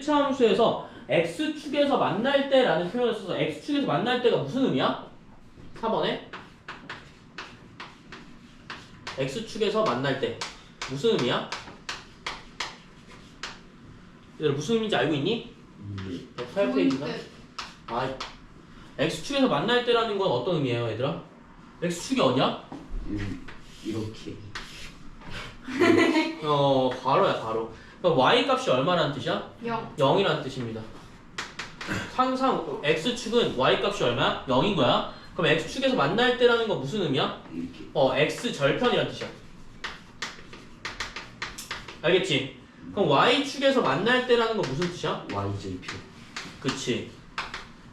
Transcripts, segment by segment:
1차 함수에서 x축에서 만날 때라는 표현을 써서 x축에서 만날 때가 무슨 의미야? 4번에 x축에서 만날 때 무슨 의미야? 얘들아 무슨 의미인지 알고 있니? 108페이지가 x축에서 만날 때라는 건 어떤 의미예요 얘들아? x축이 어디야? 이렇게. 가로야 가로. 그럼 y 값이 얼마라는 뜻이야? 0. 0이라는 뜻입니다. 항상 x축은 y 값이 얼마야? 0인 거야. 그럼 x축에서 만날 때라는 건 무슨 의미야? 이렇게. x 절편이라는 뜻이야. 알겠지? 그럼 y축에서 만날 때라는 건 무슨 뜻이야? y절표. 그치.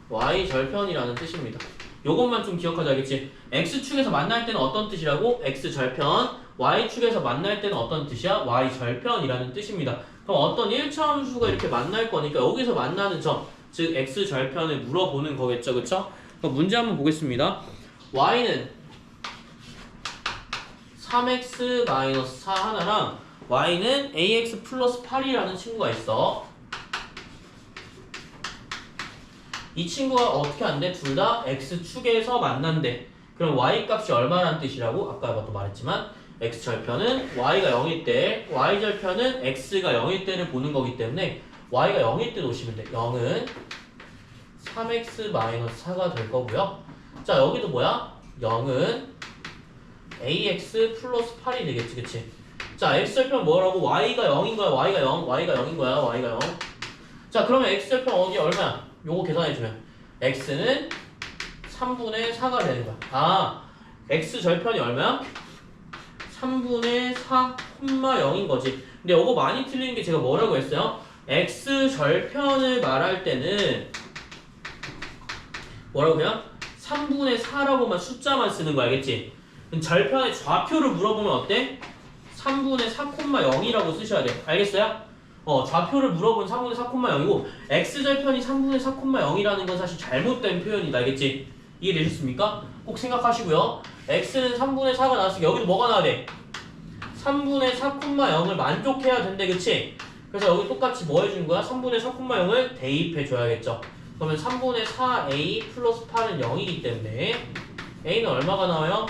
y 절편이라는 뜻입니다. 요것만 좀 기억하자, 알겠지? x축에서 만날 때는 어떤 뜻이라고? x 절편. y축에서 만날 때는 어떤 뜻이야? y 절편이라는 뜻입니다. 그럼 어떤 1차 함수가 이렇게 만날 거니까 여기서 만나는 점, 즉 x 절편을 물어보는 거겠죠, 그쵸? 그럼 문제 한번 보겠습니다. y는 3x-4 하나랑 y는 ax 플러스 8이라는 친구가 있어. 이 친구가 어떻게 한대? 둘 다 x축에서 만난대. 그럼 y 값이 얼마란 뜻이라고? 아까 또 말했지만 x절편은 y가 0일 때, y절편은 x가 0일 때를 보는 거기 때문에 y가 0일 때 놓으시면 돼. 0은 3x-4가 될 거고요. 자, 여기도 뭐야? 0은 ax 플러스 8이 되겠지, 그치? 자, x절편 뭐라고? y가 0인 거야, y가 0, y가 0인 거야, y가 0. 자, 그러면 x절편 어디 얼마야? 요거 계산해주면 x는 3분의 4가 되는 거야. 아, x절편이 얼마야? 3분의 4, 0인 거지. 근데 요거 많이 틀리는 게 제가 뭐라고 했어요? x절편을 말할 때는 뭐라고 해요? 3분의 4라고만 숫자만 쓰는 거 알겠지? 절편의 좌표를 물어보면 어때? 3분의 4,0이라고 쓰셔야 돼. 알겠어요? 좌표를 물어보면 3분의 4,0이고 x절편이 3분의 4,0이라는 건 사실 잘못된 표현이다. 알겠지? 이해되셨습니까? 꼭 생각하시고요. x는 3분의 4가 나왔으니까 여기도 뭐가 나와야 돼? 3분의 4,0을 만족해야 된대. 그치? 그래서 여기 똑같이 뭐 해주는 거야? 3분의 4,0을 대입해줘야겠죠. 그러면 3분의 4a 플러스 8은 0이기 때문에 a는 얼마가 나와요?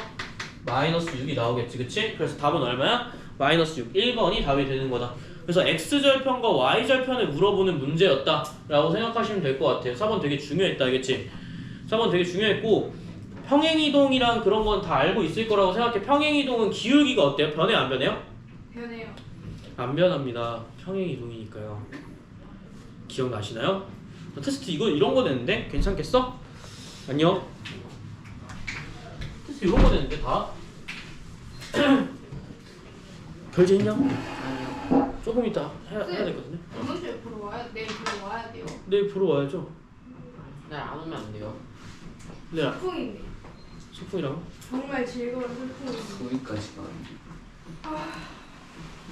마이너스 6이 나오겠지. 그치? 그래서 답은 얼마야? 마이너스 6. 1번이 답이 되는 거다. 그래서 x절편과 y절편을 물어보는 문제였다 라고 생각하시면 될 것 같아요. 4번 되게 중요했다. 알겠지? 4번 되게 중요했고 평행이동이랑 그런 건 다 알고 있을 거라고 생각해. 평행이동은 기울기가 어때요? 변해 안 변해요? 변해요. 안 변합니다. 평행이동이니까요. 기억나시나요? 테스트 이런 거 냈는데? 괜찮겠어? 안녕. 테스트 이런 거 냈는데 다? 결제 있냐? 조금 이따 해야 되거든요. 이번 주에 보러 와야 내일 보러 와야 돼요. 내일 보러 와야죠. 날 안 오면 안 돼요. 네, 소풍인데. 소풍이라고? 정말 즐거운 소풍인데. 서울까지 가는데.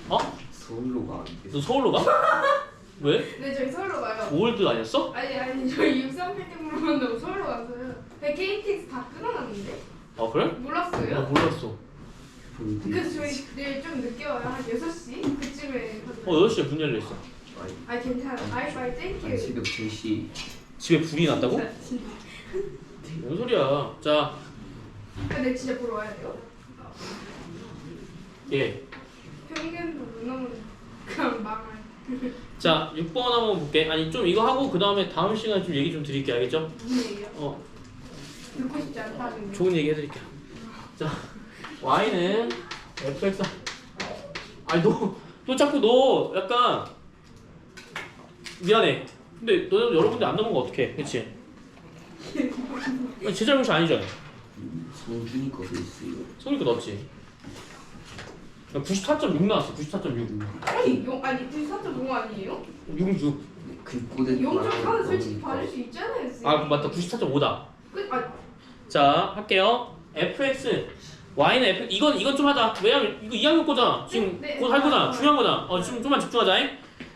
어? 서울로 가는데. 너 서울로 가? 왜? 네, 저희 서울로 가요. 5월도 다녔어? 아니 저희 63필 때 물어봤는데 서울로 갔어요. KTX 다 끊어놨는데. 아 그래? 몰랐어요? 나 몰랐어. 그래서 저희 내일 좀 늦게 와요. 한 6시? 그쯤에. 8시에 문 열려있어. 아 괜찮아. 아이파이 땡큐. 새벽 3시. 집에 불이 났다고? 뭔 소리야. 자, 근데 진짜 보러 와야 돼요. 예. 평균도 못 넘으면 그냥 망할. 자, 6번 한번 볼게. 아니 좀 이거 하고 그 다음에 다음 시간에 좀 얘기 좀 드릴게. 알겠죠? 무슨 얘기요? 듣고 싶지 않다는 거. 좋은 얘기 해드릴게요. 자, y는 fx. 아니 너 자꾸 너 약간 미안해. 근데 너 여러분들 안 넘은 거 어떡해? 그치? 제 잘못이 아니잖아. 성준이 거 있어요. 성일 거 넣었지. 94.6 나왔어. 94.6. 아니 94.5 아니에요? 66. 그 꼬대. 0.4는 솔직히 받을 수 있잖아요. 쌤. 아 맞다. 94.5다. 아 자 할게요. fx y는 f 이건 좀 하자. 왜냐면 이거 2학년 거잖아. 지금 네, 곧 할 거잖아. 중요한 거잖아. 지금 좀만 집중하자.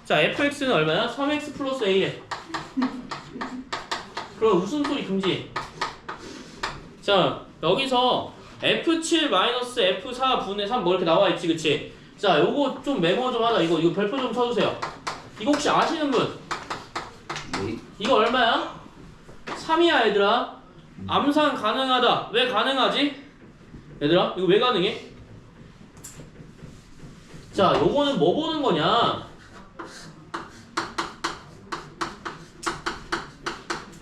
자 fx는 얼마야? 3x 플러스 a래. 그럼 웃음소리 금지. 자 여기서 f7 마이너스 f4 분의 3 뭐 이렇게 나와 있지, 그치? 자 요거 좀 메모 좀 하자. 이거 별표 좀 쳐주세요. 이거 혹시 아시는 분? 네. 이거 얼마야? 3이야 얘들아. 암산 가능하다. 왜 가능하지? 얘들아 이거 왜 가능해? 자 요거는 뭐 보는 거냐?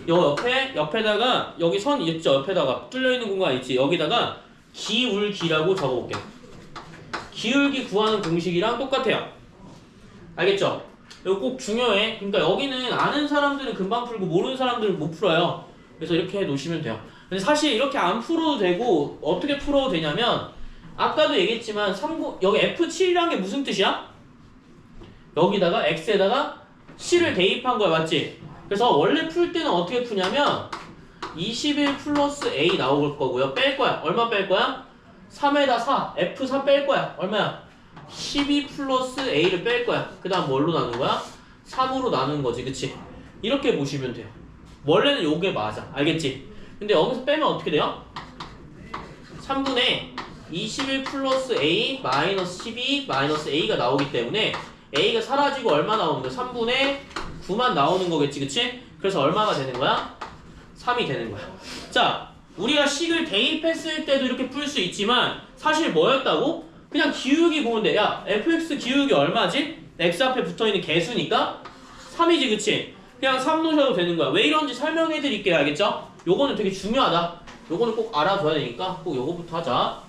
요 옆에다가 여기 선 있죠? 옆에다가 뚫려있는 공간 있지? 여기다가 기울기라고 적어볼게. 기울기 구하는 공식이랑 똑같아요. 알겠죠? 이거 꼭 중요해. 그러니까 여기는 아는 사람들은 금방 풀고 모르는 사람들은 못 풀어요. 그래서 이렇게 해 놓으시면 돼요. 근데 사실 이렇게 안 풀어도 되고 어떻게 풀어도 되냐면 아까도 얘기했지만 여기 F7이란 게 무슨 뜻이야? 여기다가 X에다가 C를 대입한 거야. 맞지? 그래서 원래 풀 때는 어떻게 푸냐면 21 플러스 A 나올 거고요. 뺄 거야. 얼마 뺄 거야? 3에다 4. F4 뺄 거야. 얼마야? 12 플러스 A를 뺄 거야. 그 다음 뭘로 나눈 거야? 3으로 나눈 거지. 그치? 이렇게 보시면 돼요. 원래는 요게 맞아. 알겠지? 근데 여기서 빼면 어떻게 돼요? 3분의 21 플러스 A 마이너스 12 마이너스 A가 나오기 때문에 A가 사라지고 얼마 나오는 거야? 3분의 9만 나오는 거겠지. 그치? 그래서 얼마가 되는 거야? 3이 되는 거야. 자, 우리가 식을 대입했을 때도 이렇게 풀 수 있지만 사실 뭐였다고? 그냥 기울기 보면 돼. 야, fx 기울기 얼마지? x 앞에 붙어있는 개수니까 3이지. 그치? 그냥 3 놓으셔도 되는 거야. 왜 이런지 설명해 드릴게요. 알겠죠? 요거는 되게 중요하다. 요거는 꼭 알아둬야 되니까 꼭 요거부터 하자.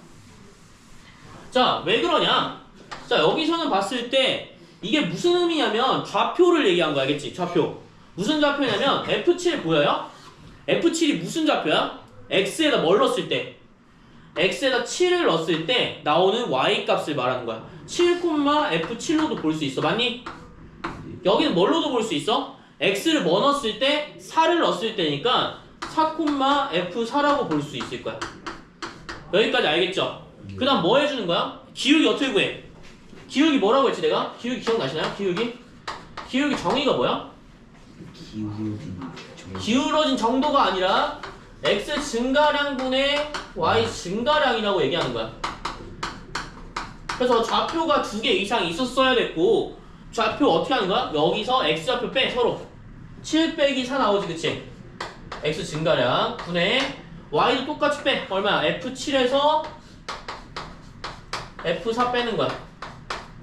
자, 왜 그러냐? 자, 여기서는 봤을 때 이게 무슨 의미냐면 좌표를 얘기한 거 알겠지? 좌표. 무슨 좌표냐면 F7 보여요? F7이 무슨 좌표야? X에다 뭘 넣었을 때? X에다 7을 넣었을 때 나오는 Y 값을 말하는 거야. 7, F7로도 볼 수 있어. 맞니? 여기는 뭘로도 볼 수 있어? X를 뭐 넣었을 때? 4를 넣었을 때니까 4, F4라고 볼 수 있을 거야. 여기까지 알겠죠? 그 다음 뭐 해주는 거야? 기울기 어떻게 구해? 기울기 뭐라고 했지 내가? 기울기 기억나시나요? 기울기 정의가 뭐야? 기울어진 정도가 아니라 x 증가량분의 y 증가량이라고 얘기하는 거야. 그래서 좌표가 2개 이상 있었어야 됐고 좌표 어떻게 하는 거야? 여기서 x 좌표 빼 서로 7 빼기 4 나오지. 그치? x 증가량 분의 y도 똑같이 빼. 얼마야? F7에서 F4 빼는 거야.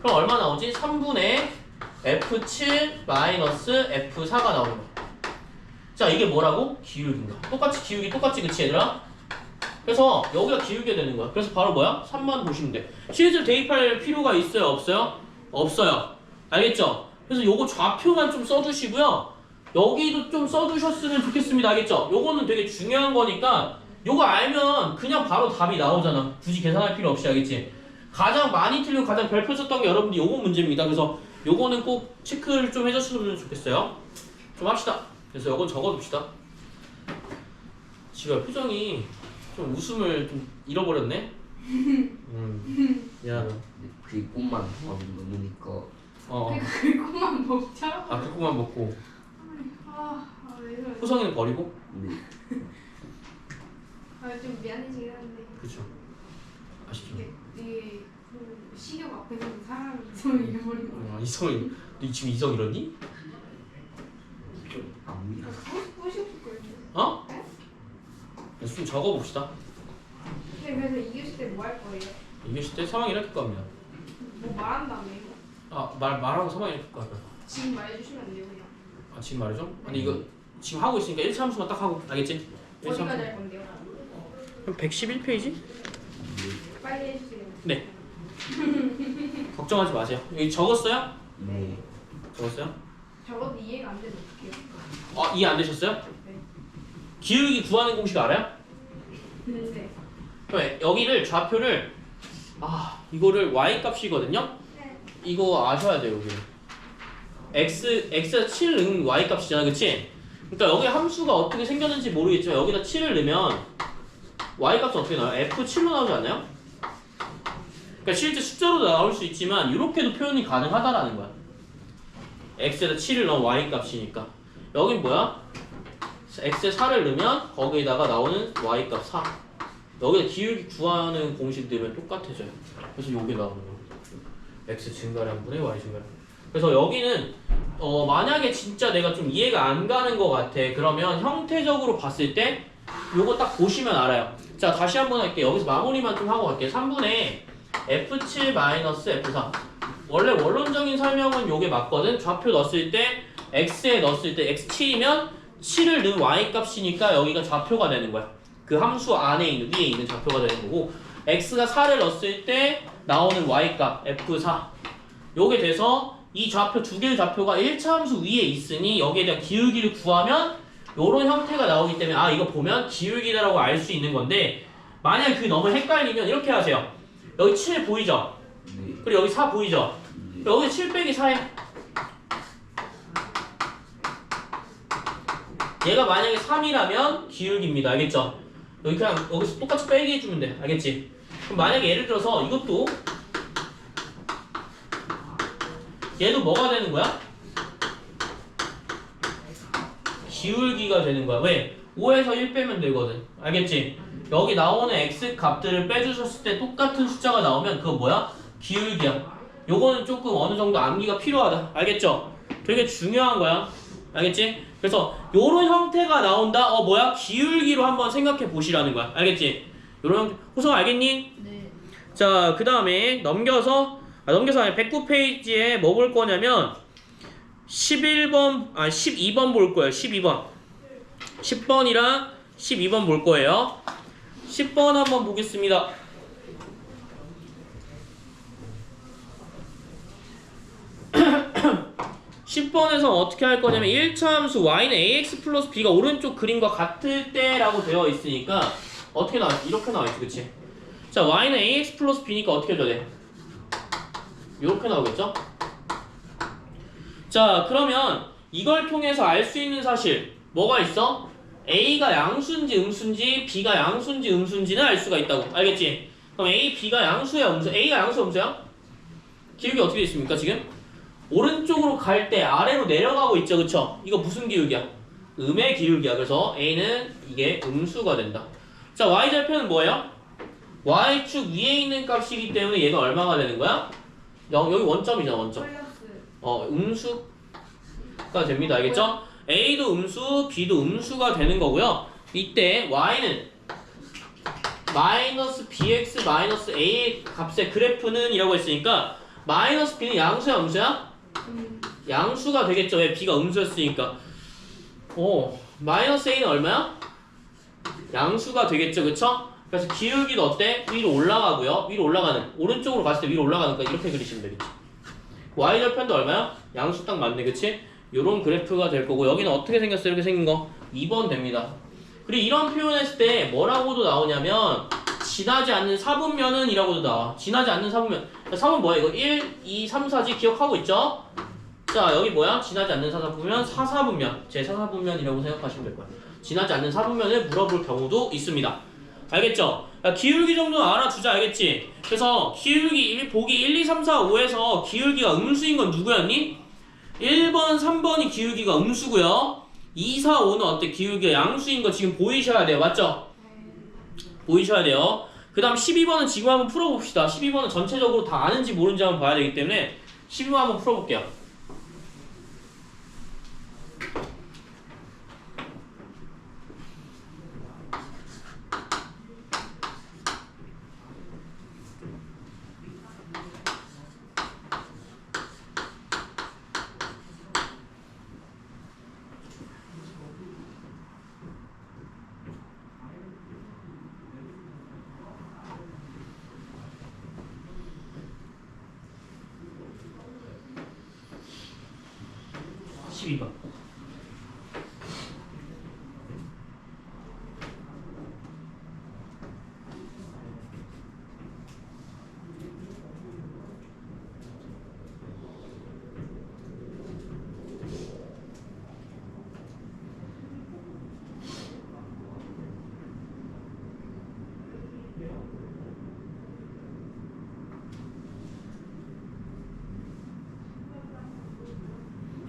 그럼 얼마 나오지? 3분의 F7 마이너스 F4가 나오는 거야. 자, 이게 뭐라고? 기울기인 거야. 똑같이 기울기 똑같지. 그치 얘들아? 그래서 여기가 기울게 되는 거야. 그래서 바로 뭐야? 3만 보시면 돼. 시리즈를 대입할 필요가 있어요? 없어요? 없어요. 알겠죠? 그래서 요거 좌표만 좀 써주시고요. 여기도 좀 써주셨으면 좋겠습니다. 알겠죠? 요거는 되게 중요한 거니까 요거 알면 그냥 바로 답이 나오잖아. 굳이 계산할 필요 없이. 알겠지? 가장 많이 틀리고 가장 별표 썼던 게 여러분들 요거 문제입니다. 그래서 요거는 꼭 체크를 좀 해주셨으면 좋겠어요. 좀 합시다. 그래서 요건 적어둡시다. 지금 표정이 좀 웃음을 좀 잃어버렸네. 미안하다. 그 꽃만 먹으니까 그 꼬만 먹자. 아, 그 꼬만 먹고 왜 이러지? 호성이는 버리고? 네. 좀 미안해지긴 한데. 그쵸. 아시죠? 이게 식욕 앞에서 사람이 이성을 잃어버린 거야. 이성이, 너 지금 이성 잃었니? 안 미안. 뿌시고 거예요. 어? 네? 좀 적어봅시다. 네, 그래서 이겼을 때 뭐 할 거예요? 이겼을 때 사망 일으킬 겁니다. 뭐 말한다며 이거? 아, 말하고 사망 일으킬 거야. 지금 말해주시면 안 돼요 그냥. 아, 지금 말이죠? 아니 이거 지금 하고 있으니까 1차 함수만 딱 하고. 알겠지? 1차 어디까지 함수. 할 건데요? 그럼 111페이지? 빨리 해주세요. 네. 걱정하지 마세요. 여기 적었어요? 네. 적었어요? 적어도 이해가 안 돼도 어떡해요? 이해 안 되셨어요? 네. 기울기 구하는 공식 알아요? 네. 그럼 여기를 좌표를 이거를 y 값이거든요? 네. 이거 아셔야 돼요. 여기 x가 7은 y 값이잖아. 그치? 그러니까 여기 함수가 어떻게 생겼는지 모르겠지만 여기다 7을 넣으면 y 값은 어떻게 나와요? F7로 나오지 않나요? 그러니까 실제 숫자로 나올 수 있지만 이렇게도 표현이 가능하다라는 거야. x에다 7을 넣은 y 값이니까 여긴 뭐야? x에 4를 넣으면 거기에다가 나오는 y 값 4. 여기다 기울기 구하는 공식 넣으면 똑같아져요. 그래서 요게 나오는 거야. x 증가량분의 y 증가량. 그래서 여기는 만약에 진짜 내가 좀 이해가 안 가는 것 같아. 그러면 형태적으로 봤을 때 요거 딱 보시면 알아요. 자, 다시 한번 할게요. 여기서 마무리만 좀 하고 갈게요. 3분의 F7-F4. 원래 원론적인 설명은 요게 맞거든. 좌표 넣었을 때 X에 넣었을 때 X7이면 7을 넣은 Y 값이니까 여기가 좌표가 되는 거야. 그 함수 안에 있는, 위에 있는 좌표가 되는 거고, X가 4를 넣었을 때 나오는 Y 값 F4. 요게 돼서 이 좌표 두 개의 좌표가 1차 함수 위에 있으니 여기에 대한 기울기를 구하면 요런 형태가 나오기 때문에 아, 이거 보면 기울기다라고 알 수 있는 건데, 만약 그게 너무 헷갈리면 이렇게 하세요. 여기 7 보이죠? 네. 그리고 여기 4 보이죠? 여기 7 빼기 4에 얘가 만약에 3이라면 기울기입니다. 알겠죠? 여기 그냥 여기서 똑같이 빼기 해주면 돼. 알겠지? 그럼 만약에 예를 들어서 이것도 얘도 뭐가 되는 거야? 기울기가 되는 거야. 왜? 5에서 1 빼면 되거든. 알겠지? 여기 나오는 x 값들을 빼주셨을 때 똑같은 숫자가 나오면 그거 뭐야? 기울기야. 요거는 조금 어느 정도 암기가 필요하다. 알겠죠? 되게 중요한 거야. 알겠지? 그래서 요런 형태가 나온다. 뭐야? 기울기로 한번 생각해 보시라는 거야. 알겠지? 요런 호성 알겠니? 네. 자, 그 다음에 넘겨서 아니 109페이지에 뭐 볼 거냐면 12번 볼 거예요. 12번 10번이랑 12번 볼 거예요. 10번 한번 보겠습니다. (10번에서) 어떻게 할 거냐면 1차 함수 y는 ax 플러스 b가 오른쪽 그림과 같을 때라고 되어 있으니까 어떻게 나와있지? 이렇게 나와있지, 그치? 자, y는 ax 플러스 b니까 어떻게 해줘야 돼? 이렇게 나오겠죠? 자, 그러면 이걸 통해서 알 수 있는 사실 뭐가 있어? a가 양수인지 음수인지 b가 양수인지 음수인지는 알 수가 있다고. 알겠지? 그럼 a, b가 양수야 음수? a가 양수 음수야? 기울기 어떻게 있습니까 지금? 오른쪽으로 갈 때 아래로 내려가고 있죠, 그쵸? 이거 무슨 기울기야? 음의 기울기야. 그래서 a는 이게 음수가 된다. 자, y절편은 뭐예요? y축 위에 있는 값이기 때문에 얘가 얼마가 되는 거야? 여기 원점이잖아, 원점. 플러스. 음수가 됩니다. 알겠죠? a도 음수, b도 음수가 되는 거고요. 이때 y는 마이너스 bx 마이너스 a 값의 그래프는 이라고 했으니까 마이너스 b는 양수야, 음수야? 양수가 되겠죠. 왜? b가 음수였으니까. 마이너스 a는 얼마야? 양수가 되겠죠, 그쵸? 그래서 기울기도 어때? 위로 올라가고요. 위로 올라가는, 오른쪽으로 갔을 때 위로 올라가니까 이렇게 그리시면 되겠지. y절편도 얼마야? 양수 딱 맞네, 그치? 요런 그래프가 될 거고, 여기는 어떻게 생겼어요? 이렇게 생긴 거 2번 됩니다. 그리고 이런 표현했을 때 뭐라고도 나오냐면 지나지 않는 사분면은 이라고도 나와. 지나지 않는 사분면. 3은 뭐야? 이거 1, 2, 3, 4지 기억하고 있죠? 자, 여기 뭐야? 지나지 않는 사분면, 사사분면. 제 사사분면이라고 생각하시면 될 거야. 지나지 않는 사분면을 물어볼 경우도 있습니다. 알겠죠? 야, 기울기 정도는 알아주자. 알겠지? 그래서 기울기 보기 1, 2, 3, 4, 5에서 기울기가 음수인 건 누구였니? 1번, 3번이 기울기가 음수고요. 2, 4, 5는 어때? 기울기가 양수인 거 지금 보이셔야 돼요. 맞죠? 보이셔야 돼요. 그 다음 12번은 지금 한번 풀어봅시다. 12번은 전체적으로 다 아는지 모르는지 한번 봐야 되기 때문에 12번 한번 풀어볼게요.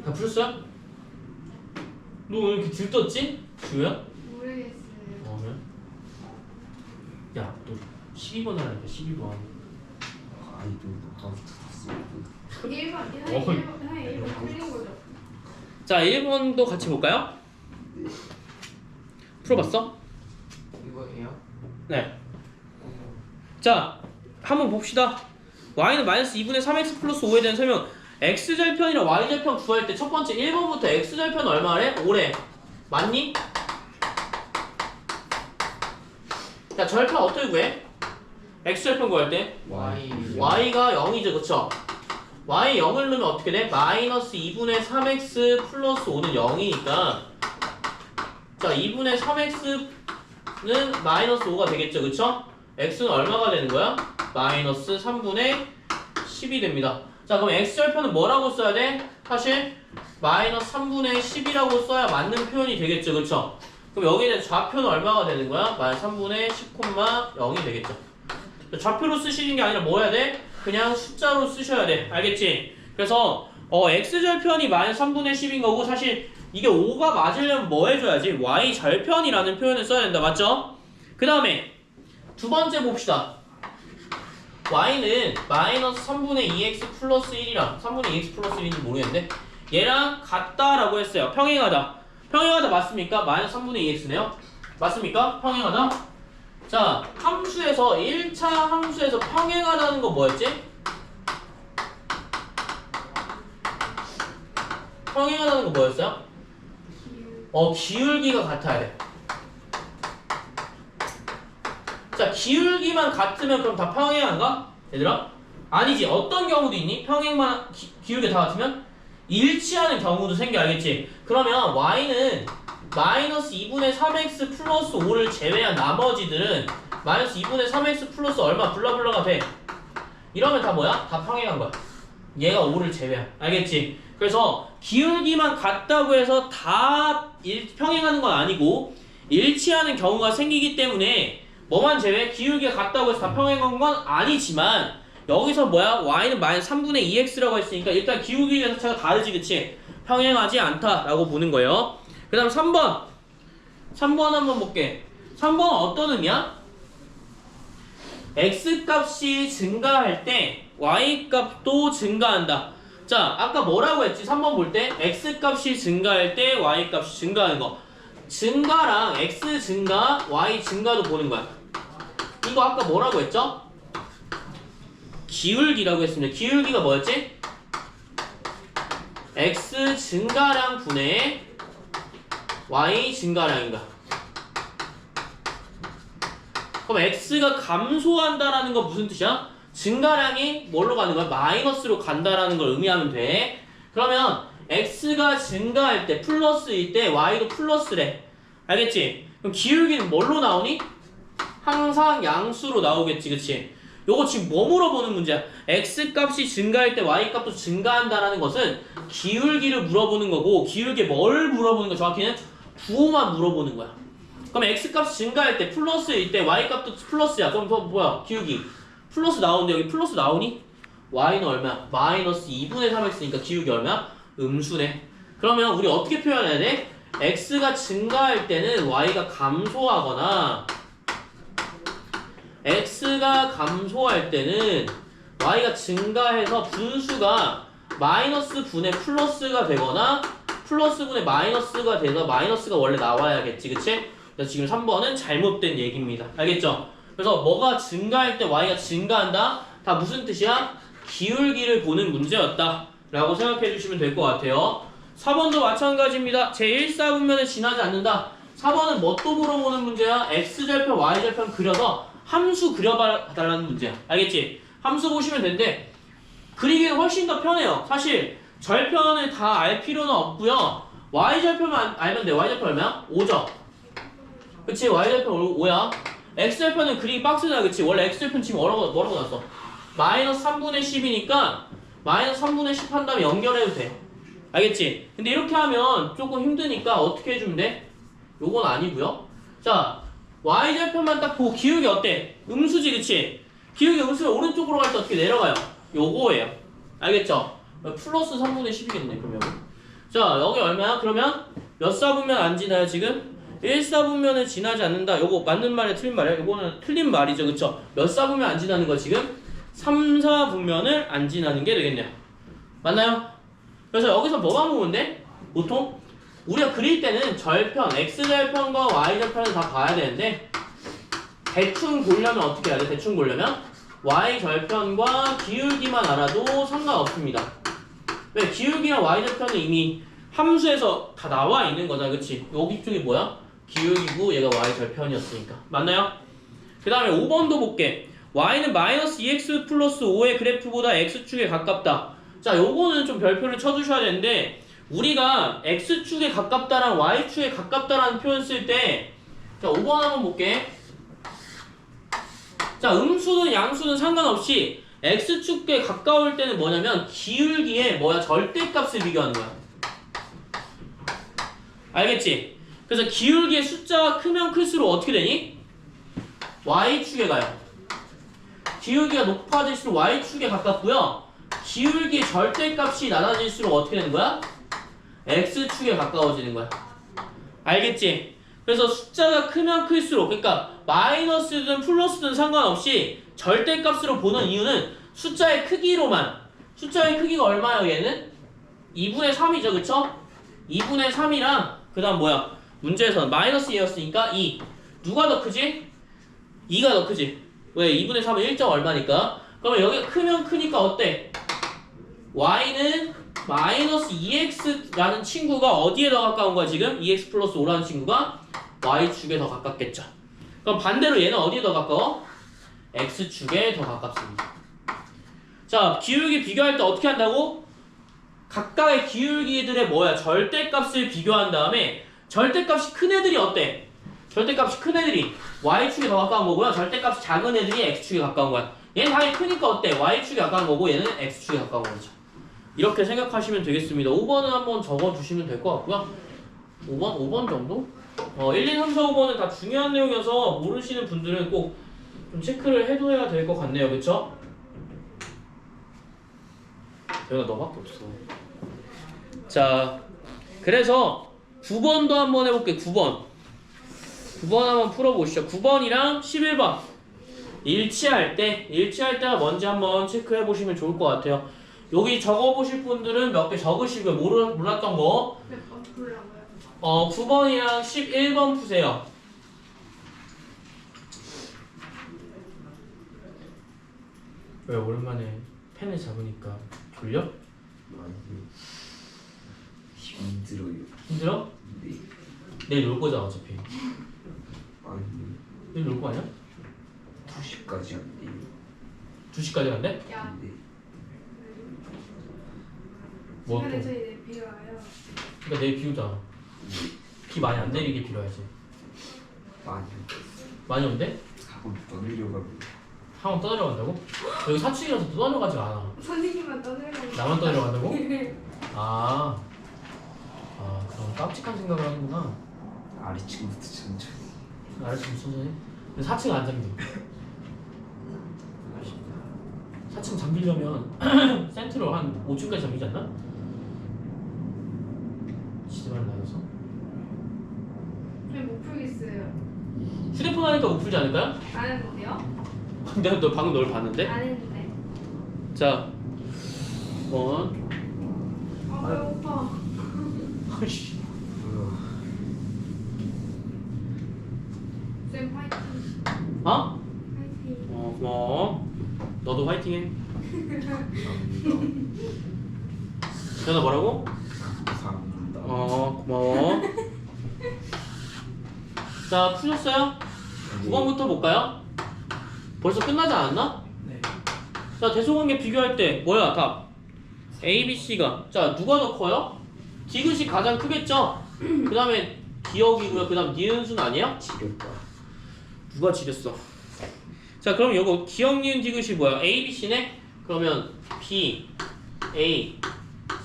다 풀었어요? 너 오늘 이렇게 들떴지? 주호야? 모르겠어요. 그래? 야, 너 12번 하라니까 12번. 아이도 못 봤어. 1번 틀린 거죠. 자 1번도 같이 볼까요? 풀어봤어? 이거예요? 네. 자 한번 봅시다. y는 마이너스 2분의 3x 플러스 5에 대한 설명. x절편이랑 y절편 구할 때 첫 번째 1번부터 x절편 얼마래? 5래. 맞니? 자 절편 어떻게 구해? x절편 구할 때 y가 0이죠 그쵸? y 0을 넣으면 어떻게 돼? 마이너스 2분의 3x 플러스 5는 0이니까 자 2분의 3x는 마이너스 5가 되겠죠 그쵸? x는 얼마가 되는 거야? 마이너스 3분의 10이 됩니다. 자 그럼 x절편은 뭐라고 써야 돼? 사실 마이너스 3분의 10이라고 써야 맞는 표현이 되겠죠 그쵸? 그럼 여기에 대한 좌표는 얼마가 되는 거야? 마이너스 3분의 10,0이 되겠죠. 좌표로 쓰시는 게 아니라 뭐 해야 돼? 그냥 숫자로 쓰셔야 돼. 알겠지? 그래서 x절편이 마이너스 3분의 10인 거고 사실 이게 5가 맞으려면 뭐 해줘야지? y절편이라는 표현을 써야 된다. 맞죠? 그 다음에 두 번째 봅시다. y는 마이너스 3분의 2x 플러스 1이랑 3분의 2x 플러스 1인지 모르겠는데 얘랑 같다라고 했어요. 평행하다. 평행하다 맞습니까? 마이너스 3분의 2x네요. 맞습니까? 평행하다. 자 함수에서 1차 함수에서 평행하다는 거 뭐였지? 평행하다는 거 뭐였어요? 기울기가 같아야 돼. 자 기울기만 같으면 그럼 다 평행한가? 얘들아? 아니지. 어떤 경우도 있니? 평행만 기울기 다 같으면 일치하는 경우도 생겨. 알겠지? 그러면 y는 마이너스 2분의 3x 플러스 5를 제외한 나머지들은 마이너스 2분의 3x 플러스 얼마 블라블라가 돼. 이러면 다 뭐야? 다 평행한 거야. 얘가 5를 제외한. 알겠지? 그래서 기울기만 같다고 해서 다 평행하는 건 아니고 일치하는 경우가 생기기 때문에 뭐만 제외? 기울기가 같다고 해서 다 평행한 건 아니지만 여기서 뭐야? y는 마이너스 3분의 2x라고 했으니까 일단 기울기 자체가 다르지 그치? 평행하지 않다라고 보는 거예요. 그 다음 3번 한번 볼게. 3번은 어떤 의미야? x값이 증가할 때 y값도 증가한다. 자 아까 뭐라고 했지? 3번 볼 때 x값이 증가할 때 y값이 증가하는 거. 증가랑 x 증가, y 증가도 보는 거야. 이거 아까 뭐라고 했죠? 기울기라고 했습니다. 기울기가 뭐였지? x 증가량 분의 y 증가량인가. 그럼 x가 감소한다라는 건 무슨 뜻이야? 증가량이 뭘로 가는 거야? 마이너스로 간다라는 걸 의미하면 돼. 그러면 x가 증가할 때 플러스일 때 y도 플러스래. 알겠지? 그럼 기울기는 뭘로 나오니? 항상 양수로 나오겠지 그치? 요거 지금 뭐 물어보는 문제야? x값이 증가할 때 y값도 증가한다라는 것은 기울기를 물어보는 거고 기울기에 뭘 물어보는 거 정확히는 부호만 물어보는 거야. 그럼 x값이 증가할 때 플러스일 때 y값도 플러스야. 그럼 뭐야? 기울기 플러스 나오는데 여기 플러스 나오니? y는 얼마야? 마이너스 2분의 3x니까 기울기 얼마야? 음수네. 그러면 우리 어떻게 표현해야 돼? x가 증가할 때는 y가 감소하거나 x가 감소할 때는 y가 증가해서 분수가 마이너스 분의 플러스가 되거나 플러스 분의 마이너스가 돼서 마이너스가 원래 나와야겠지 그치? 그래서 지금 3번은 잘못된 얘기입니다. 알겠죠? 그래서 뭐가 증가할 때 y가 증가한다? 다 무슨 뜻이야? 기울기를 보는 문제였다 라고 생각해 주시면 될 것 같아요. 4번도 마찬가지입니다. 제1사분면을 지나지 않는다. 4번은 뭐 또 물어보는 문제야? x절편, y절편 그려서 함수 그려달라는 문제야. 알겠지? 함수 보시면 되는데 그리기는 훨씬 더 편해요. 사실 절편을 다 알 필요는 없고요. y절편만 알면 돼. y절편 얼마야? 5죠? 그치? y절편 5야. x절편은 그리기 빡세잖아. 그치? 원래 x절편 지금 뭐라고 나왔어? 마이너스 3분의 10이니까 마이너스 3분의 10 한 다음에 연결해도 돼. 알겠지? 근데 이렇게 하면 조금 힘드니까 어떻게 해주면 돼? 요건 아니고요. 자 y절편만 딱 보고 기울기 어때? 음수지 그치? 기울기 음수면 오른쪽으로 갈 때 어떻게 내려가요? 요거예요. 알겠죠? 플러스 3분의 10이겠네 그러면. 자 여기 얼마야? 그러면 몇 사분면 안 지나요 지금? 1사분면을 지나지 않는다. 요거 맞는 말이야 틀린 말이야? 요거는 틀린 말이죠 그쵸? 몇 사분면 안 지나는 거 지금? 3, 4분면을 안 지나는 게 되겠네요. 맞나요? 그래서 여기서 뭐만 보면 돼? 보통 우리가 그릴 때는 절편, x절편과 y절편을 다 봐야 되는데 대충 보려면 어떻게 해야 돼? 대충 보려면 y절편과 기울기만 알아도 상관없습니다. 왜? 기울기랑 y절편은 이미 함수에서 다 나와 있는 거잖아, 그치? 여기 쪽이 뭐야? 기울기고 얘가 y절편이었으니까. 맞나요? 그 다음에 5번도 볼게. y는 마이너스 2x 플러스 5의 그래프보다 x축에 가깝다. 자, 요거는 좀 별표를 쳐주셔야 되는데 우리가 x축에 가깝다랑 y축에 가깝다라는 표현 쓸 때 자, 5번 한번 볼게. 자, 음수든 양수든 상관없이 x축에 가까울 때는 뭐냐면 기울기에 뭐야? 절대값을 비교하는 거야. 알겠지? 그래서 기울기의 숫자가 크면 클수록 어떻게 되니? y축에 가요. 기울기가 높아질수록 y축에 가깝고요. 기울기의 절대값이 낮아질수록 어떻게 되는 거야? x축에 가까워지는 거야. 알겠지? 그래서 숫자가 크면 클수록, 그러니까 마이너스든 플러스든 상관없이 절대값으로 보는 이유는 숫자의 크기로만. 숫자의 크기가 얼마예요, 얘는? 2분의 3이죠, 그쵸? 2분의 3이랑 그 다음 뭐야? 문제에서는 마이너스 2였으니까 2. 누가 더 크지? 2가 더 크지. 왜? 2분의 3은 1점 얼마니까? 그러면 여기가 크면 크니까 어때? y는 마이너스 2x라는 친구가 어디에 더 가까운 거야 지금? 2x 플러스 5라는 친구가 y축에 더 가깝겠죠. 그럼 반대로 얘는 어디에 더 가까워? x축에 더 가깝습니다. 자, 기울기 비교할 때 어떻게 한다고? 각각의 기울기들의 뭐야? 절대값을 비교한 다음에 절대값이 큰 애들이 어때? 절대값이 큰 애들이 y축에 더 가까운 거고요. 절대값이 작은 애들이 x축에 가까운 거야. 얘는 당연히 크니까 어때? y축에 가까운 거고 얘는 x축에 가까운 거죠. 이렇게 생각하시면 되겠습니다. 5번은 한번 적어주시면 될 것 같고요. 5번 정도? 1, 2, 3, 4, 5번은 다 중요한 내용이어서 모르시는 분들은 꼭 좀 체크를 해둬야 될 것 같네요. 그쵸? 여기가 너밖에 없어. 자, 그래서 9번도 한번 해볼게. 9번 한번 풀어보시죠. 9번이랑 11번 일치할 때가 뭔지 한번 체크해 보시면 좋을 것 같아요. 여기 적어보실 분들은 몇 개 적으시고요. 몰랐던 거 몇 번 부르라고요? 9번이랑 11번 푸세요. 왜 오랜만에 펜을 잡으니까 졸려? 많이 힘들어요. 힘들어? 네. 내일 놀 거잖아 어차피. 아니 내일 놀 거 아니야? 2시까지 안 돼요. 2시까지 간대? 야, 네. 뭐 시간에 또? 저희 내일 비 와요. 그러니까 내일 비 오잖아. 비 많이 안 내리게 빌어야지. 많이 온대? 학원 떠내려가고. 학원 떠내려간다고? 여기 사춘이라서 떠내려가지 않아. 선생님만 떠들고. 나만 떠내려간다고? 아, 그럼 깜찍한 생각을 하는구나. 아래층부터 천천히. 알았으면 천천히. 근데 4층 안 잠겨. 4층 잠기려면 센트럴 한 5층까지 잠기지 않나? 시대만 나눠서. 못 풀겠어요. 휴대폰 하니까 못 풀지 않을까요? 안 했는데요? 내가 너 방금 널 봤는데? 안 했는데. 자, 배고파. 아이씨. 쌤 파이팅. 어? 파이팅. 고마워. 너도 화이팅해. 감사합니다. 전화 뭐라고? 감사합니다. 고마워. 자, 푸셨어요? 9번부터 볼까요? 벌써 끝나지 않았나? 네. 자, 대소관계 비교할 때 뭐야 답? A, B, C가 자 누가 더 커요? 디귿이 가장 크겠죠? 그 다음에 기억이고요. 그 다음 니은수는 아니야? 지렸다. 누가 지렸어? 자, 그럼 요거 기억, 니은, 디귿이 뭐야? A, B, C네? 그러면 B, A,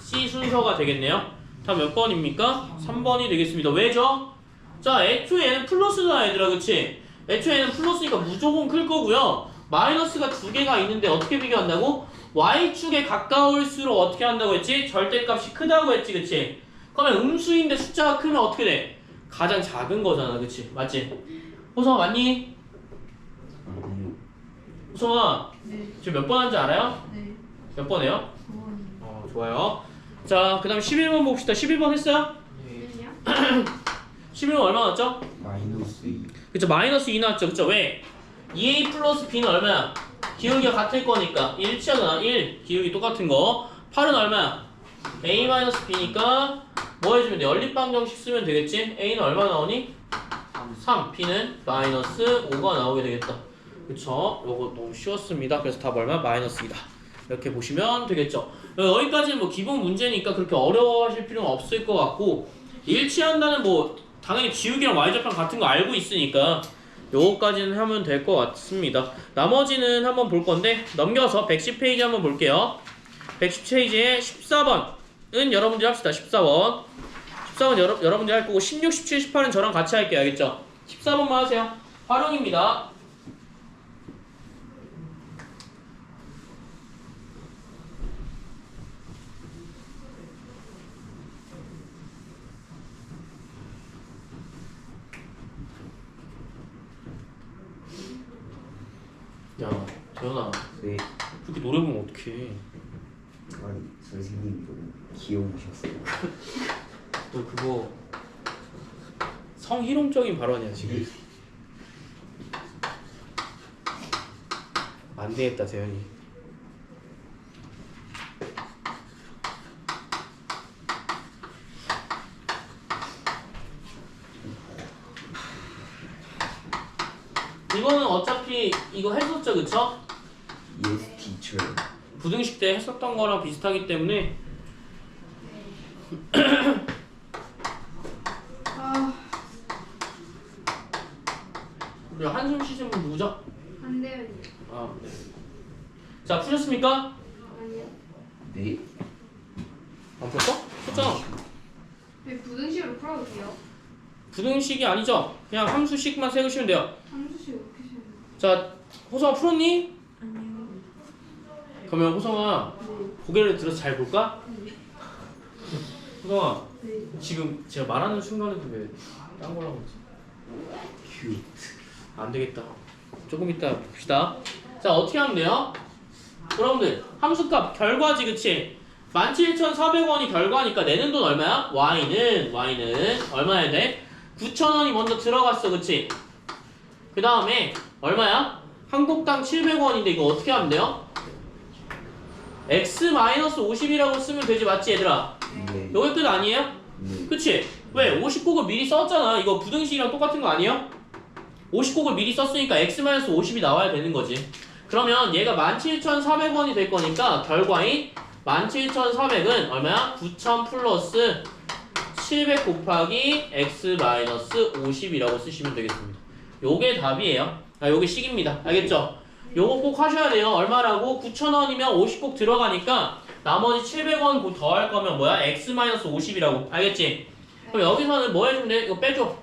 C 순서가 되겠네요. 다음 몇 번입니까? 3번이 되겠습니다. 왜죠? 자, 애초에 얘는 플러스잖아 얘들아, 그치? 애초에 얘는 플러스니까 무조건 클 거고요. 마이너스가 두 개가 있는데 어떻게 비교한다고? y축에 가까울수록 어떻게 한다고 했지? 절대값이 크다고 했지, 그치? 그러면 음수인데 숫자가 크면 어떻게 돼? 가장 작은 거잖아, 그치? 맞지? 호성아 맞니? 아니요. 호성아 네. 지금 몇 번 한지 알아요? 네. 몇 번이에요? 9번. 좋아요. 자, 그 다음 11번 봅시다. 11번 했어요? 아니요. 11번 얼마 나왔죠? 마이너스 2. 그쵸, 마이너스 2 나왔죠. 그쵸, 왜? 2a 플러스 b는 얼마야? 기울기가 같을 거니까 일치하잖아. 1 기울기 똑같은 거. 8은 얼마야? a 마이너스 b니까 뭐 해주면 돼? 연립방정식 쓰면 되겠지? a는 얼마 나오니? 3, b는 마이너스 5가 나오게 되겠다. 그쵸? 요거 너무 쉬웠습니다. 그래서 답 얼마? 마이너스 2다. 이렇게 보시면 되겠죠. 여기까지는 뭐 기본 문제니까 그렇게 어려워하실 필요는 없을 것 같고, 일치한다는 뭐 당연히 기울기랑 y좌편 같은 거 알고 있으니까 요거까지는 하면 될 것 같습니다. 나머지는 한번 볼 건데 넘겨서 110페이지 한번 볼게요. 110페이지에 14번은 여러분들이 합시다. 14번 여러분들이 할 거고 16, 17, 18은 저랑 같이 할게요. 알겠죠? 14번만 하세요. 활용입니다. 야, 재현아, 네. 그렇게 노래 부르면 어떡해. 아니 선생님이 너무 귀여우셨어요. 너 그거 성희롱적인 발언이야 지금. 안 되겠다 재현이. 이거는 어차피 이거 했었죠, 그쵸? Yes teacher. 부등식 때 했었던 거랑 비슷하기 때문에 아, 우리 한숨 쉬신 분 누구죠? 안돼요. 아, 네. 자, 푸셨습니까? 아니요. 네. 안 풀었어? 풀었잖아. 왜 부등식으로 풀어도 돼요? 부등식이 아니죠? 그냥 함수식만 세우시면 돼요. 함수식 어떻게 세요? 자, 호성아 풀었니? 아니요. 그러면 호성아 고개를 들어서 잘 볼까? 호성아 네. 지금 제가 말하는 순간에도 왜 딴 거라고 했지? 큐트. 안 되겠다. 조금 이따 봅시다. 자, 어떻게 하면 돼요? 여러분들 함수값 결과지, 그치? 17,400원이 결과니까 내는 돈 얼마야? y는 얼마 해야 돼? 9,000원이 먼저 들어갔어, 그치? 그 다음에 얼마야? 한국당 700원인데 이거 어떻게 하면 돼요? x-50이라고 쓰면 되지, 맞지 얘들아? 네. 여기 끝 아니에요? 네. 그치? 왜? 50곡을 미리 썼잖아. 이거 부등식이랑 똑같은 거 아니에요? 50곡을 미리 썼으니까 x-50이 나와야 되는 거지. 그러면 얘가 17,400원이 될 거니까 결과인 17,400은 얼마야? 9,000 플러스 700 곱하기 x-50이라고 쓰시면 되겠습니다. 요게 답이에요. 아, 요게 식입니다. 알겠죠? 요거 꼭 하셔야 돼요. 얼마라고? 9,000원이면 50곡 들어가니까 나머지 700원 곧 더할 거면 뭐야? x-50이라고. 알겠지? 그럼 여기서는 뭐 해주면 돼? 이거 빼줘.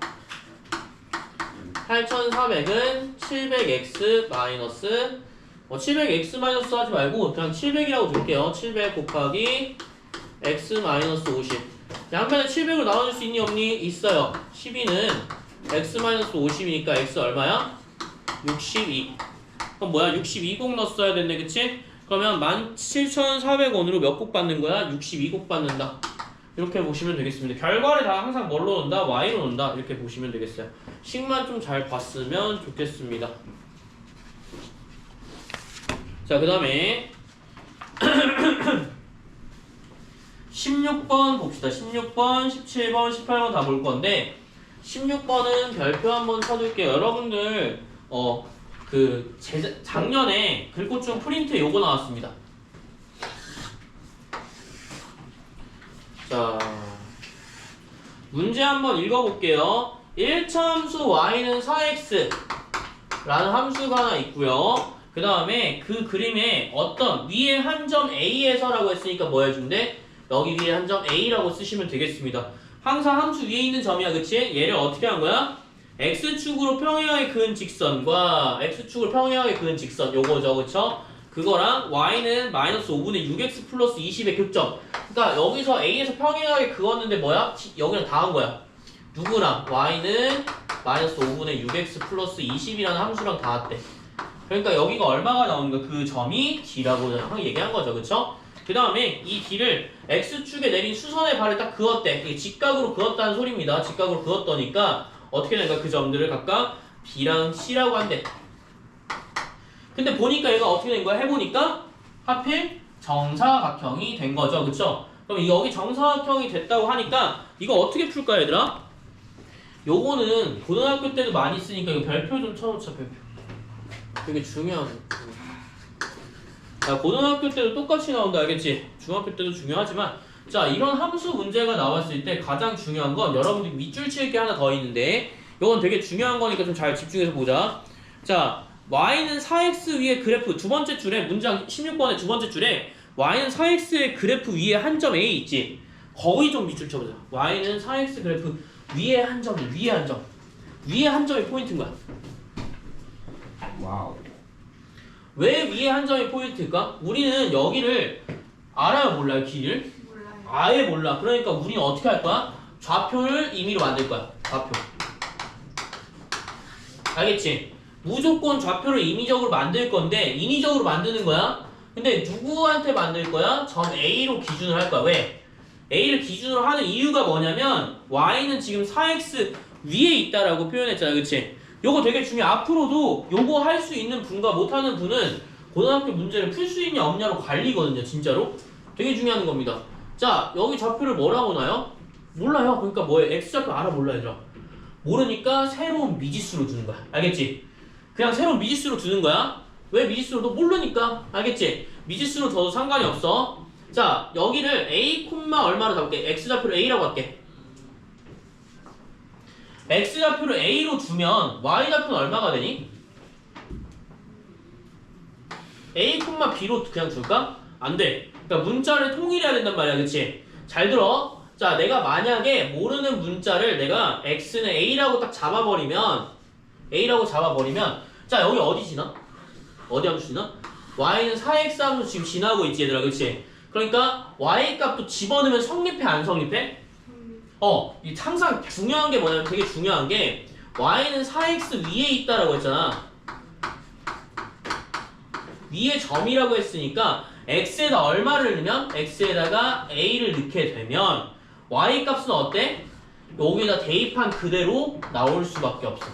8,400은 700x 마이너스 700x 마이너스 하지 말고 그냥 700이라고 줄게요. 700 곱하기 x 마이너스 50. 양변에 700을 나눠줄 수 있니 없니? 있어요. 12는 x 마이너스 50이니까 x 얼마야? 62. 그럼 뭐야? 62곡 넣었어야 됐네, 그치? 그러면 17,400원으로 몇 곡 받는 거야? 62곡 받는다. 이렇게 보시면 되겠습니다. 결과를 다 항상 뭘로 넣는다? y로 넣는다. 이렇게 보시면 되겠어요. 식만 좀 잘 봤으면 좋겠습니다. 자, 그 다음에 16번 봅시다. 16번, 17번, 18번 다 볼 건데 16번은 별표 한번 쳐둘게요. 여러분들 작년에 글꽃중 프린트 요거 나왔습니다. 자, 문제 한번 읽어볼게요. 1차 함수 y는 4x 라는 함수가 하나 있고요. 그 다음에 그 그림에 어떤 위에 한 점 A에서라고 했으니까 뭐 해준대? 여기 위에 한 점 A라고 쓰시면 되겠습니다. 항상 함수 위에 있는 점이야, 그치? 얘를 어떻게 한 거야? X축으로 평행하게 그은 직선과 X축을 평행하게 그은 직선 요거죠, 그쵸? 그거랑 Y는 마이너스 5분의 6X 플러스 20의 교점. 그러니까 여기서 A에서 평행하게 그었는데 뭐야? 여기는 다 한 거야. 누구랑? Y는 마이너스 5분의 6X 플러스 20이라는 함수랑 다 했대. 그러니까 여기가 얼마가 나오는 거야? 그 점이 D라고 얘기한 거죠, 그쵸? 그 다음에 이 D를 X축에 내린 수선의 발을 딱 그었대. 이게 직각으로 그었다는 소리입니다. 직각으로 그었더니까 어떻게 되는가? 그 점들을 각각 B랑 C라고 한대. 근데 보니까 얘가 어떻게 된 거야? 해보니까 하필 정사각형이 된 거죠. 그쵸? 그럼 여기 정사각형이 됐다고 하니까 이거 어떻게 풀까 얘들아? 요거는 고등학교 때도 많이 쓰니까 이거 별표 좀 쳐놓자. 별표. 되게 중요한 거. 자, 고등학교 때도 똑같이 나온다 알겠지? 중학교 때도 중요하지만 자, 이런 함수 문제가 나왔을 때 가장 중요한 건 여러분들이 밑줄 치을 게 하나 더 있는데 이건 되게 중요한 거니까 좀 잘 집중해서 보자. 자, y는 4x 위에 그래프 두 번째 줄에 문장 16번의 두 번째 줄에 y는 4x의 그래프 위에 한 점 A 있지? 거의 좀 밑줄 쳐보자. y는 4x 그래프 위에 한 점이 위에 한 점. 위에 한 점이 포인트인 거야. 와우. 왜 위에 한 점이 포인트일까? 우리는 여기를 알아요 몰라요 길이를? 몰라요. 아예 몰라. 그러니까 우리는 어떻게 할 거야? 좌표를 임의로 만들 거야. 좌표. 알겠지? 무조건 좌표를 임의적으로 만들 건데 인위적으로 만드는 거야. 근데 누구한테 만들 거야? 점 A로 기준을 할 거야. 왜? A를 기준으로 하는 이유가 뭐냐면 Y는 지금 4X 위에 있다라고 표현했잖아. 그치? 요거 되게 중요해. 앞으로도 요거 할 수 있는 분과 못하는 분은 고등학교 문제를 풀 수 있냐 없냐로 갈리거든요. 진짜로. 되게 중요한 겁니다. 자, 여기 좌표를 뭐라고 놔요? 몰라요. 그러니까 뭐예요? X좌표 알아 몰라 얘들아. 모르니까 새로운 미지수로 두는 거야. 알겠지? 그냥 새로운 미지수로 두는 거야. 왜 미지수로? 너 모르니까. 알겠지? 미지수로 둬도 상관이 없어. 자, 여기를 A, 얼마로 잡을게? X좌표를 A라고 할게. X좌표를 A로 두면 Y좌표는 얼마가 되니? A, B로 그냥 줄까? 안 돼. 그러니까 문자를 통일해야 된단 말이야. 그치? 잘 들어. 자, 내가 만약에 모르는 문자를 내가 X는 A라고 딱 잡아버리면 자, 여기 어디 지나? 어디 함수 지나? Y는 4X 함수 지금 지나고 있지 얘들아. 그치? 그러니까 Y 값도 집어넣으면 성립해 안 성립해? 이 항상 중요한 게 뭐냐면 되게 중요한 게 Y는 4X 위에 있다라고 했잖아. 위에 점이라고 했으니까 X에다 얼마를 넣으면 X에다가 A를 넣게 되면 Y 값은 어때? 여기다 대입한 그대로 나올 수밖에 없어.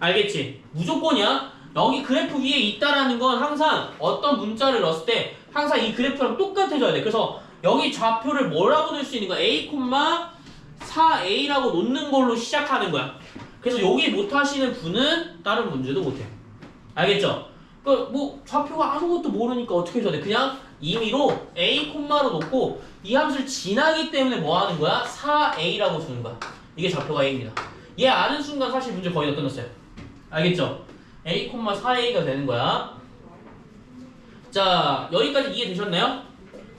알겠지? 무조건이야. 여기 그래프 위에 있다라는 건 항상 어떤 문자를 넣었을 때 항상 이 그래프랑 똑같아져야 돼. 그래서 여기 좌표를 뭐라고 넣을 수 있는 거야? A, 4A라고 놓는 걸로 시작하는 거야. 그래서 여기 못하시는 분은 다른 문제도 못해. 알겠죠? 뭐 좌표가 아무것도 모르니까 어떻게 해줘야 돼? 그냥 임의로 A, 로 놓고 이 함수를 지나기 때문에 뭐 하는 거야? 4A라고 주는 거야. 이게 좌표가 A입니다. 얘 아는 순간 사실 문제 거의 다 끝났어요. 알겠죠? A, 4A가 되는 거야. 자, 여기까지 이해되셨나요?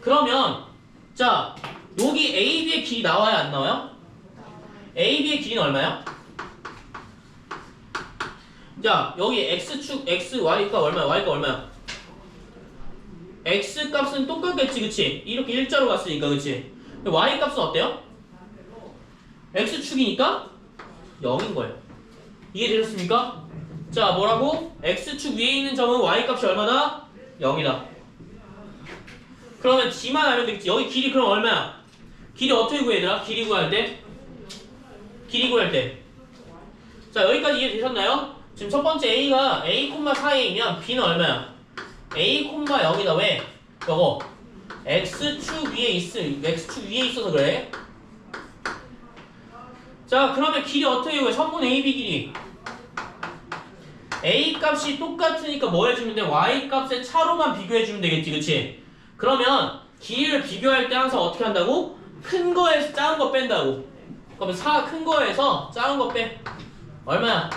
그러면 자, 여기 AB의 길이 나와야 안 나와요? AB의 길이는 얼마야? 자, 여기 X축, X, Y가 얼마야? Y가 얼마야? X 값은 똑같겠지, 그치? 이렇게 일자로 갔으니까, 그치? Y 값은 어때요? X축이니까 0인 거예요. 이해되셨습니까? 자, 뭐라고? X축 위에 있는 점은 Y 값이 얼마다? 0이다. 그러면 G만 알면 되겠지. 여기 길이 그럼 얼마야? 길이 어떻게 구해, 얘들아? 길이 구할 때? 자, 여기까지 이해되셨나요? 지금 첫 번째 A가 A, 4A면 B는 얼마야? A, 0이다. 왜? 요거 X축 위에 있어서 그래. 자, 그러면 길이 어떻게 구해? 선분 AB 길이 A 값이 똑같으니까 뭐 해주면 돼? Y 값의 차로만 비교해주면 되겠지, 그치? 그러면 길이를 비교할 때 항상 어떻게 한다고? 큰 거에서 작은 거 뺀다고. 그러면 큰 거에서 작은 거 빼. 얼마야?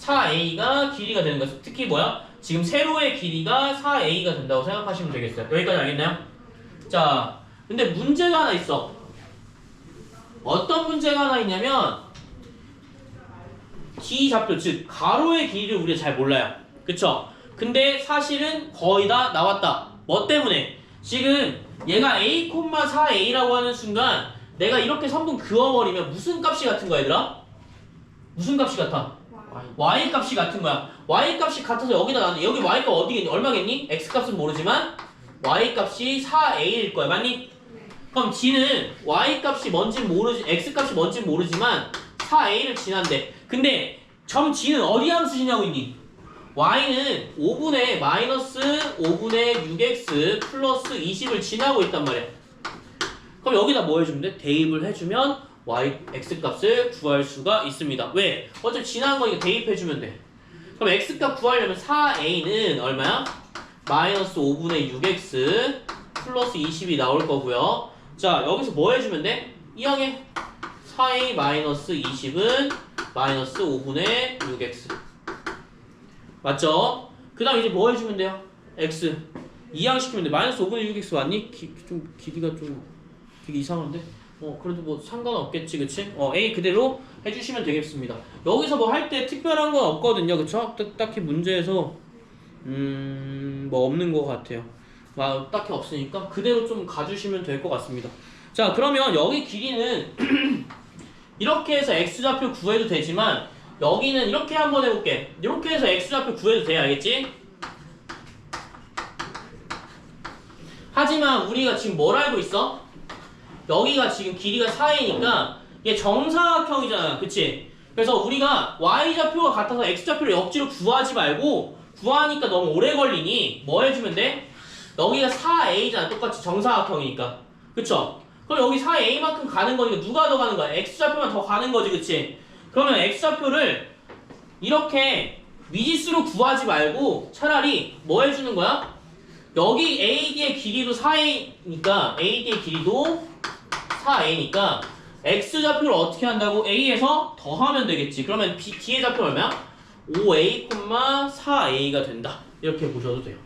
4A가 길이가 되는 거야. 특히 뭐야? 지금 세로의 길이가 4A가 된다고 생각하시면 되겠어요. 여기까지 알겠나요? 자, 근데 문제가 하나 있어. 어떤 문제가 하나 있냐면 D좌표, 즉 가로의 길이를 우리가 잘 몰라요. 그쵸? 근데 사실은 거의 다 나왔다. 뭐 때문에? 지금 얘가 A, 4A라고 하는 순간 내가 이렇게 선분 그어버리면 무슨 값이 같은 거야, 얘들아? 무슨 값이 같아? Y 값이 같은 거야. Y 값이 같아서 여기다 놨는데 여기 Y 값 어디겠니? 얼마겠니? X 값은 모르지만 y 값이 4a일 거야. 맞니? 그럼 D는 y 값이 뭔지 모르지, x 값이 뭔지 모르지만 4a를 지난대. 근데 점 D는 어디 함수 지나고 있니? y는 5분의 마이너스 5분의 6x 플러스 20을 지나고 있단 말이야. 그럼 여기다 뭐 해주면 돼? 대입을 해주면 y, x 값을 구할 수가 있습니다. 왜? 어차피 지나간 거니까 대입해주면 돼. 그럼 x 값 구하려면 4a는 얼마야? 마이너스 5분의 6x 플러스 20이 나올 거고요. 자, 여기서 뭐 해주면 돼? 이항에 4a 마이너스 20은 마이너스 5분의 6x. 맞죠? 그 다음 이제 뭐 해주면 돼요? x. 이항시키면 돼. 마이너스 5분의 6x 맞니? 좀 길이가 좀 되게 이상한데? 그래도 뭐 상관없겠지, 그치? a 그대로 해주시면 되겠습니다. 여기서 뭐 할 때 특별한 건 없거든요, 그쵸? 딱히 문제에서 뭐 없는 것 같아요. 딱히 없으니까 그대로 좀 가주시면 될 것 같습니다. 자, 그러면 여기 길이는 이렇게 해서 x좌표 구해도 되지만 여기는 이렇게 한번 해볼게. 이렇게 해서 x좌표 구해도 돼, 알겠지? 하지만 우리가 지금 뭘 알고 있어? 여기가 지금 길이가 4a니까 이게 정사각형이잖아, 그치? 그래서 우리가 y좌표가 같아서 x좌표를 억지로 구하지 말고 구하니까 너무 오래 걸리니 뭐 해주면 돼? 여기가 4a잖아, 똑같이 정사각형이니까, 그쵸? 그럼 여기 4a만큼 가는 거니까 누가 더 가는 거야? x좌표만 더 가는 거지, 그치? 그러면 x좌표를 이렇게 미지수로 구하지 말고 차라리 뭐 해주는 거야? 여기 AD의 길이도 4a니까 AD의 길이도 4a니까 x좌표를 어떻게 한다고? a에서 더하면 되겠지. 그러면 D의 좌표 얼마야? 5a, 4a가 된다. 이렇게 보셔도 돼요.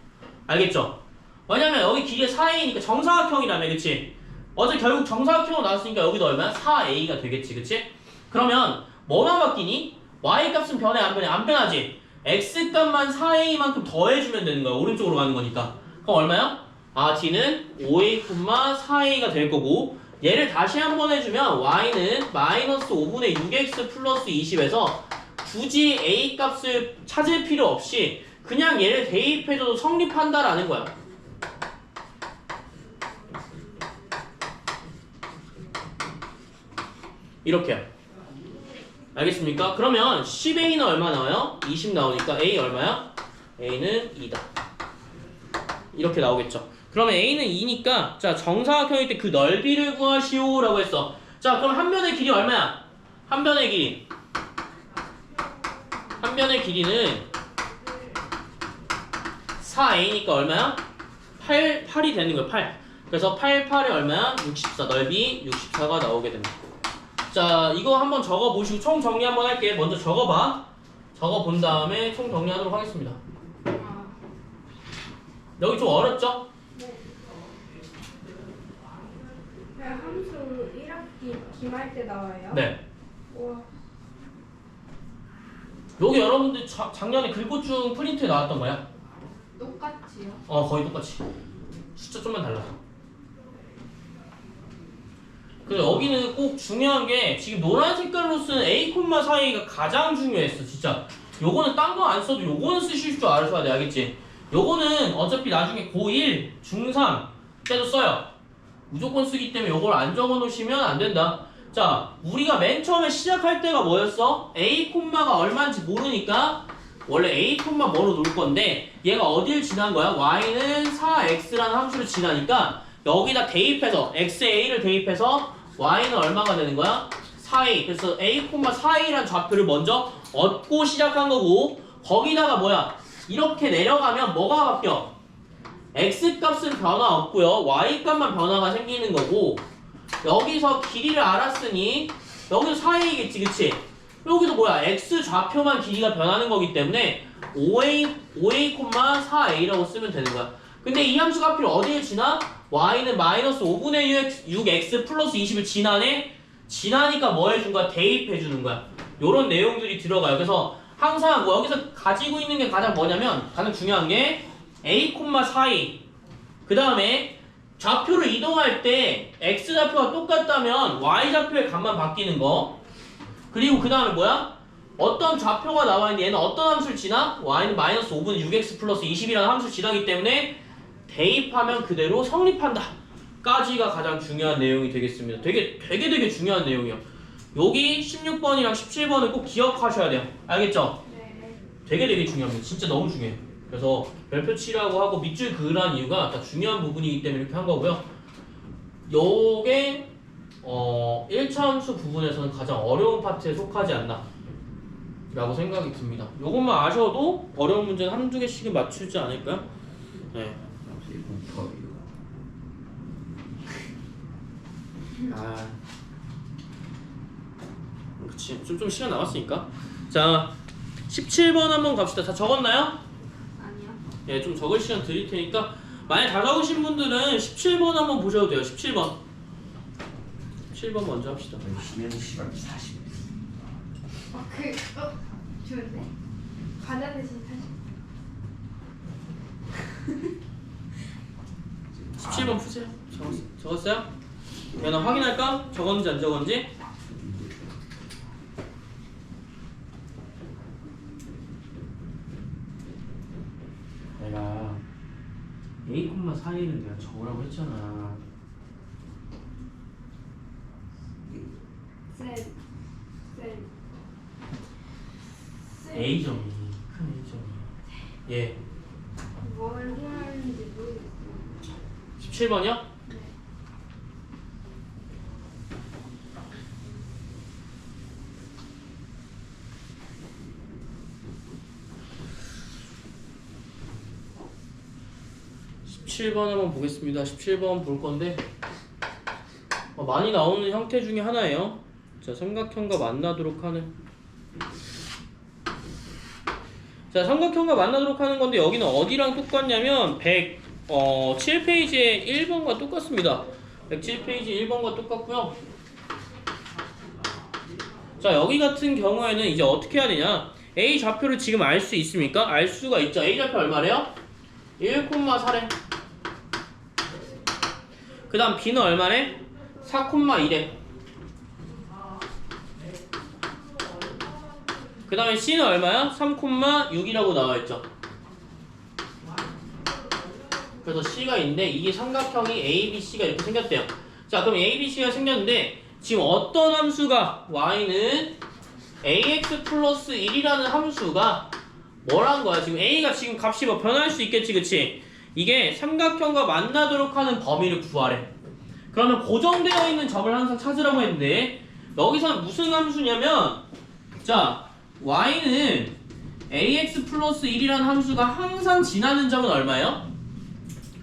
알겠죠? 왜냐면 여기 길이가 4a니까 정사각형이라며, 그치? 어제 결국 정사각형으로 나왔으니까 여기도 얼마야? 4a가 되겠지, 그치? 그러면 뭐만 바뀌니? y 값은 변해 안 변해? 안 변하지? x 값만 4a만큼 더해주면 되는 거야. 오른쪽으로 가는 거니까. 그럼 얼마야? D는 5a, 4a가 될 거고, 얘를 다시 한번 해주면 y는 마이너스 5분의 6x 플러스 20에서 굳이 a 값을 찾을 필요 없이 그냥 얘를 대입해줘도 성립한다라는 거야. 이렇게요. 알겠습니까? 그러면 10a는 얼마 나와요? 20 나오니까 a 얼마야? a는 2다. 이렇게 나오겠죠. 그러면 a는 2니까 자, 정사각형일 때 그 넓이를 구하시오 라고 했어. 자, 그럼 한 변의 길이 얼마야? 한 변의 길이, 한 변의 길이는 4a니까 얼마야? 8이 되는 거야. 8. 그래서 8, 8이 얼마야? 64. 넓이 64가 나오게 됩니다. 자, 이거 한번 적어보시고 총 정리 한번 할게. 먼저 적어봐. 적어본 다음에 총 정리하도록 하겠습니다. 여기 좀 어렵죠? 네, 함수 1학기 기말 때 나와요? 네. 우와. 여기 여러분들 작년에 글꼴중 프린트에 나왔던 거야? 똑같이요? 거의 똑같이. 숫자 좀만 달라. 근데 여기는 꼭 중요한 게 지금 노란 색깔로 쓴 a, 4a가 가장 중요했어, 진짜. 요거는 딴 거 안 써도 요거는 쓰실 줄 알아야 돼, 알겠지? 요거는 어차피 나중에 고1, 중3 때도 써요. 무조건 쓰기 때문에 요걸 안 적어 놓으시면 안 된다. 자, 우리가 맨 처음에 시작할 때가 뭐였어? a, 얼마인지 모르니까 원래 a, 뭐로 놓을 건데 얘가 어딜 지난 거야? y는 4x라는 함수를 지나니까 여기다 대입해서 xa를 대입해서 y는 얼마가 되는 거야? 4a. 그래서 a, 4a라는 좌표를 먼저 얻고 시작한 거고, 거기다가 뭐야? 이렇게 내려가면 뭐가 바뀌어? x 값은 변화 없고요, y 값만 변화가 생기는 거고, 여기서 길이를 알았으니 여기도 4a겠지, 그치? 여기도 뭐야? x 좌표만 길이가 변하는 거기 때문에 5a, 4a라고 쓰면 되는 거야. 근데 이 함수가 하필 어디에 지나? y는 마이너스 5분의 6x 플러스 20을 지나네? 지나니까 뭐 해준 거야? 대입해 주는 거야. 요런 내용들이 들어가요. 그래서 항상 뭐 여기서 가지고 있는 게 가장 뭐냐면, 가장 중요한 게 a, 4a. 그 다음에 좌표를 이동할 때 x좌표가 똑같다면 y좌표의 값만 바뀌는 거. 그리고 그 다음에 뭐야? 어떤 좌표가 나와 있는데 얘는 어떤 함수를 지나? y는 마이너스 5분의 6x 플러스 20이라는 함수를 지나기 때문에 대입하면 그대로 성립한다 까지가 가장 중요한 내용이 되겠습니다. 되게 중요한 내용이에요. 여기 16번이랑 17번을 꼭 기억하셔야 돼요. 알겠죠? 네. 되게 중요합니다. 진짜 너무 중요해요. 그래서 별표 치라고 하고 밑줄 그으라는 이유가 다 중요한 부분이기 때문에 이렇게 한 거고요. 요게 1차 함수 부분에서는 가장 어려운 파트에 속하지 않나 라고 생각이 듭니다. 요것만 아셔도 어려운 문제는 한두 개씩은 맞추지 않을까요? 네. 아, 그치. 좀 시간 남았으니까. 자, 17번 한번 갑시다. 다 적었나요? 아니요. 예, 좀 적을 시간 드릴 테니까 만약 다 적으신 분들은 17번 한번 보셔도 돼요. 17번. 17번 먼저 합시다. 쉬는 시간 40분. 좋은데? 과자 대신 40. 17번 푸세요. 적었어요? 내가 확인할까? 적었는지 안 적었는지? 내가 A,4를 내가 적으라고 했잖아. 쌤. A점이 큰 A점이. 예. 뭘 하는지 모르겠어요. 17번이요? 네. (17번) 한번 보겠습니다. 17번 볼 건데 많이 나오는 형태 중에 하나예요. 자, 삼각형과 만나도록 하는. 자, 삼각형과 만나도록 하는 건데 여기는 어디랑 똑같냐면 107페이지의 1번과 똑같습니다. 107페이지 1번과 똑같고요. 자, 여기 같은 경우에는 이제 어떻게 해야 되냐? A 좌표를 지금 알 수 있습니까? 알 수가 있죠. A 좌표 얼마래요? 1,4래. 그 다음 B는 얼마래? 4,1래. 그 다음에 C는 얼마야? 3,6이라고 나와있죠. 그래서 C가 있는데 이게 삼각형이 ABC가 이렇게 생겼대요. 자, 그럼 ABC가 생겼는데 지금 어떤 함수가 y는 ax 플러스 1이라는 함수가 뭐란 거야? 지금 a가 지금 값이 뭐 변할 수 있겠지, 그치? 이게 삼각형과 만나도록 하는 범위를 구하래. 그러면 고정되어 있는 점을 항상 찾으라고 했는데 여기서는 무슨 함수냐면 자, y는 ax 플러스 1이라는 함수가 항상 지나는 점은 얼마예요?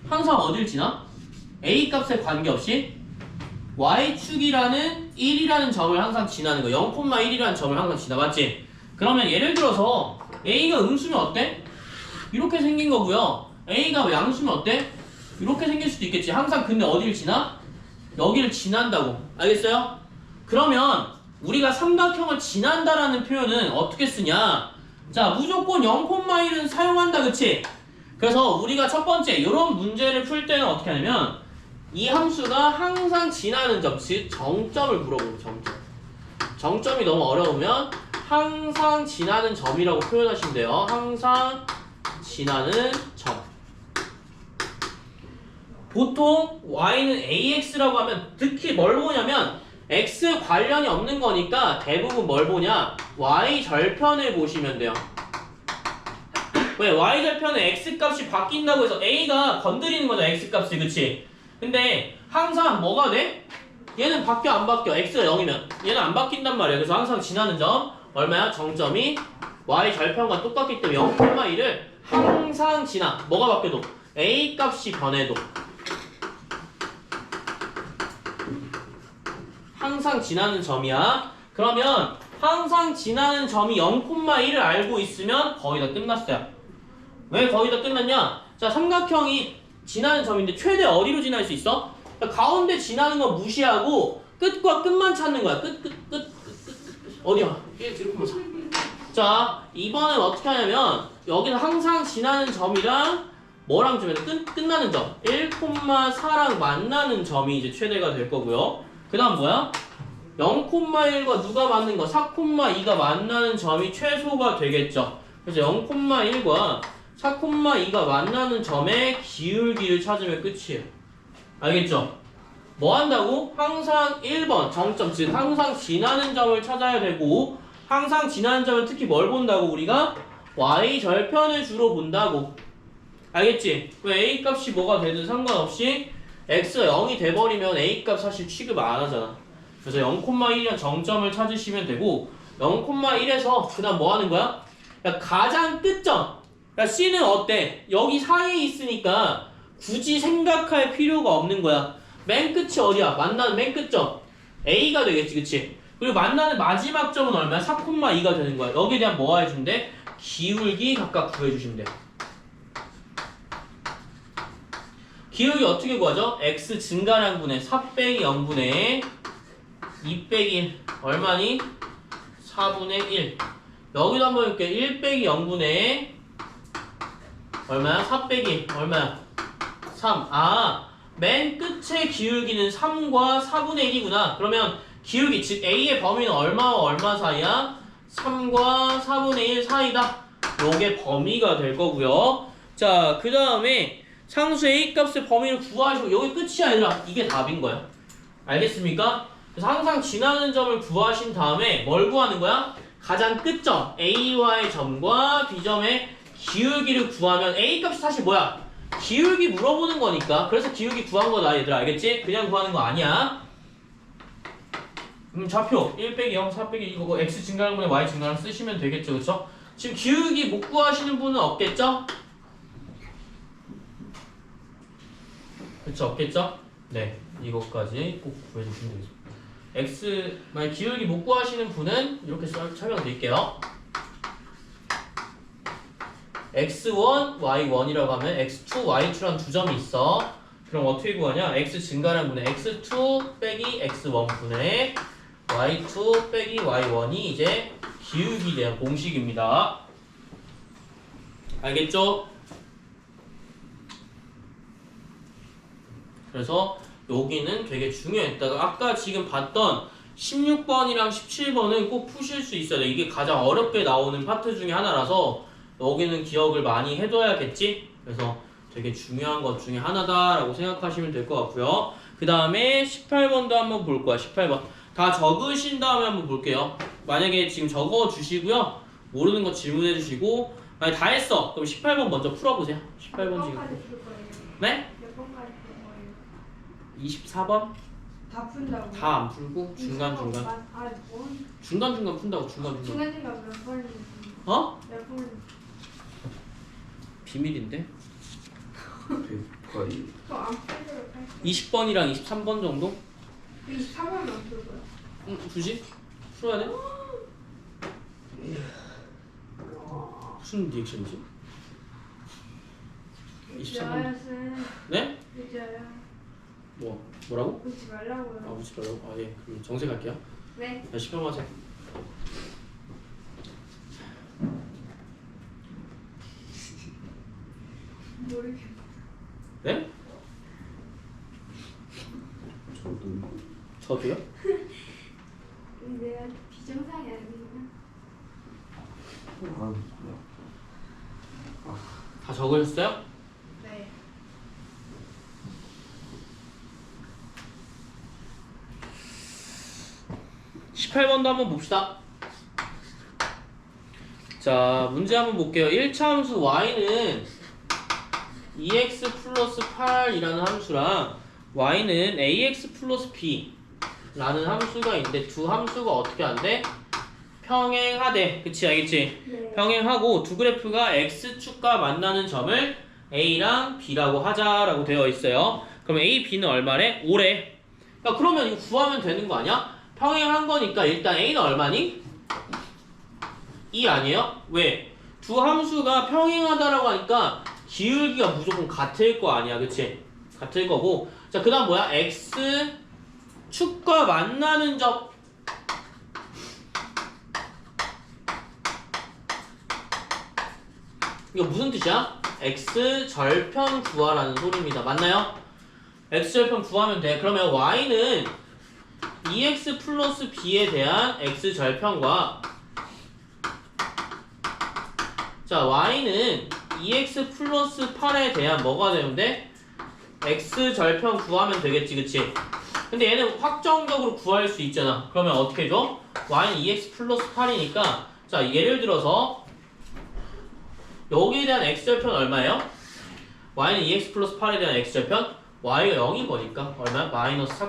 항상 어딜 지나? a 값에 관계없이 y축이라는 1이라는 점을 항상 지나는 거. 0,1이라는 점을 항상 지나. 맞지? 그러면 예를 들어서 a가 음수면 어때? 이렇게 생긴 거고요. a가 양수면 어때? 이렇게 생길 수도 있겠지. 항상 근데 어디를 지나? 여기를 지난다고. 알겠어요? 그러면 우리가 삼각형을 지난다라는 표현은 어떻게 쓰냐? 자, 무조건 0,1은 사용한다. 그치? 그래서 우리가 첫 번째 이런 문제를 풀 때는 어떻게 하냐면 이 함수가 항상 지나는 점, 즉 정점을 물어보는 점점. 정점이 너무 어려우면 항상 지나는 점이라고 표현하시면 돼요. 항상 지나는 점. 보통 y는 ax라고 하면 특히 뭘 보냐면 x 관련이 없는 거니까 대부분 뭘 보냐? y 절편을 보시면 돼요. 왜? y 절편은 x 값이 바뀐다고 해서 a가 건드리는 거죠. x 값이. 그치? 근데 항상 뭐가 돼? 얘는 바뀌어 안 바뀌어? x가 0이면 얘는 안 바뀐단 말이야. 그래서 항상 지나는 점 얼마야? 정점이 y 절편과 똑같기 때문에 0,1을 항상 지나. 뭐가 바뀌어도 a 값이 변해도 항상 지나는 점이야. 그러면 항상 지나는 점이 0,1을 알고 있으면 거의 다 끝났어요. 왜 거의 다 끝났냐? 자, 삼각형이 지나는 점인데 최대 어디로 지날 수 있어? 가운데 지나는 거 무시하고 끝과 끝만 찾는 거야. 끝. 어디야? 이렇게 보자. 자, 이번엔 어떻게 하냐면 여기는 항상 지나는 점이랑 뭐랑 주면 끝나는 점 1,4랑 만나는 점이 이제 최대가 될 거고요. 그 다음 뭐야? 0,1과 누가 맞는 거? 4,2가 만나는 점이 최소가 되겠죠. 그래서 0,1과 4,2가 만나는 점의 기울기를 찾으면 끝이에요. 알겠죠? 뭐 한다고? 항상 1번 정점, 즉 항상 지나는 점을 찾아야 되고, 항상 지나는 점은 특히 뭘 본다고? 우리가 y 절편을 주로 본다고. 알겠지? 왜 a 값이 뭐가 되든 상관없이 x가 0이 돼버리면 a 값 사실 취급 안 하잖아. 그래서 0,1이란 정점을 찾으시면 되고, 0,1에서 그 다음 뭐 하는 거야? 야, 가장 끝점. 야, C는 어때? 여기 사이에 있으니까 굳이 생각할 필요가 없는 거야. 맨 끝이 어디야? 만나는 맨 끝점. A가 되겠지, 그치? 그리고 만나는 마지막 점은 얼마야? 4,2가 되는 거야. 여기에 대한 뭐 해주면 돼? 기울기 각각 구해주시면 돼. 기울기 어떻게 구하죠? x 증가량분의 4 빼기 0분의 2 빼기 1 얼마니? 4분의 1. 여기도 한번 볼게. 1 빼기 0분의 얼마야? 4 빼기 얼마야? 3. 아, 맨 끝의 기울기는 3과 4분의 1이구나. 그러면 기울기, 즉 A의 범위는 얼마와 얼마 사이야? 3과 4분의 1 사이다. 요게 범위가 될 거고요. 자, 그 다음에 상수 A 값의 범위를 구하시고, 여기 끝이야 얘들아. 이게 답인 거야. 알겠습니까? 그래서 항상 지나는 점을 구하신 다음에 뭘 구하는 거야? 가장 끝점 A와의 점과 B점의 기울기를 구하면 A 값이 사실 뭐야? 기울기 물어보는 거니까. 그래서 기울기 구한 거다 얘들아. 알겠지? 그냥 구하는 거 아니야. 좌표 1 빼기 0, 4 빼기 이거고 x 증가량분의 y 증가량 쓰시면 되겠죠, 그쵸? 지금 기울기 못 구하시는 분은 없겠죠? 그쵸, 없겠죠? 네, 이것까지 꼭 구해주시면 되겠습니다. x 만약 기울기 못 구하시는 분은 이렇게 설명드릴게요. x1, y1이라고 하면 x2, y2란 두 점이 있어. 그럼 어떻게 구하냐? x 증가량분의 x2 빼기 x1분의 y2 빼기 y1이 이제 기울기에 대한 공식입니다. 알겠죠? 그래서 여기는 되게 중요했다가 아까 지금 봤던 16번이랑 17번은 꼭 푸실 수 있어야 돼. 이게 가장 어렵게 나오는 파트 중에 하나라서 여기는 기억을 많이 해둬야겠지? 그래서 되게 중요한 것 중에 하나다라고 생각하시면 될 것 같고요. 그 다음에 18번도 한번 볼 거야. 18번 다 적으신 다음에 한번 볼게요. 만약에 지금 적어주시고요. 모르는 거 질문해 주시고, 만약 다 했어. 그럼 18번 먼저 풀어보세요. 18번 지금. 네? 몇 번까지 풀 거예요? 24번? 다 푼다고? 다 안 풀고 중간중간. 아, 뭔? 중간중간 푼다고 중간중간. 중간중간 몇 번? 어? 몇 번? 비밀인데? 거의 저안 풀도록 할게요. 20번이랑 23번 정도? 23번은 안 풀 거야. 응, 굳이? 풀어야 돼? 무슨 리액션이지? 23번. 쌤. 네? 늦어요. 뭐라고? 웃지 말라고요. 아, 웃지 말라고? 아, 예. 그럼 정색할게요. 네. 자, 18번 하세요. 모르겠어. 네? 저도요? 내가 비정상이 아니구나. 다 적으셨어요? 네. (18번도) 한번 봅시다. 자, 문제 한번 볼게요. 1차 함수 y는 2x 플러스 8이라는 함수랑 y는 ax 플러스 b라는 함수가 있는데 두 함수가 어떻게 한대? 평행하대. 그치, 알겠지? 네. 평행하고 두 그래프가 x축과 만나는 점을 a랑 b라고 하자라고 되어 있어요. 그럼 a, b는 얼마래? 5래. 야, 그러면 이거 구하면 되는 거 아니야? 평행한 거니까 일단 a는 얼마니? 2 아니에요? 왜? 두 함수가 평행하다라고 하니까 기울기가 무조건 같을 거 아니야, 그치? 같을 거고. 자, 그 다음 뭐야? x축과 만나는 점. 이거 무슨 뜻이야? x절편 구하라는 소리입니다. 맞나요? x절편 구하면 돼. 그러면 y는 2x 플러스 b에 대한 x절편과 자, y는 2x 플러스 8에 대한 뭐가 되는데? x 절편 구하면 되겠지, 그치? 근데 얘는 확정적으로 구할 수 있잖아. 그러면 어떻게 줘? y는 2x 플러스 8이니까 자, 예를 들어서 여기에 대한 x절편 얼마예요? y는 2x 플러스 8에 대한 x절편 y가 0인 거니까 얼마야? 마이너스 4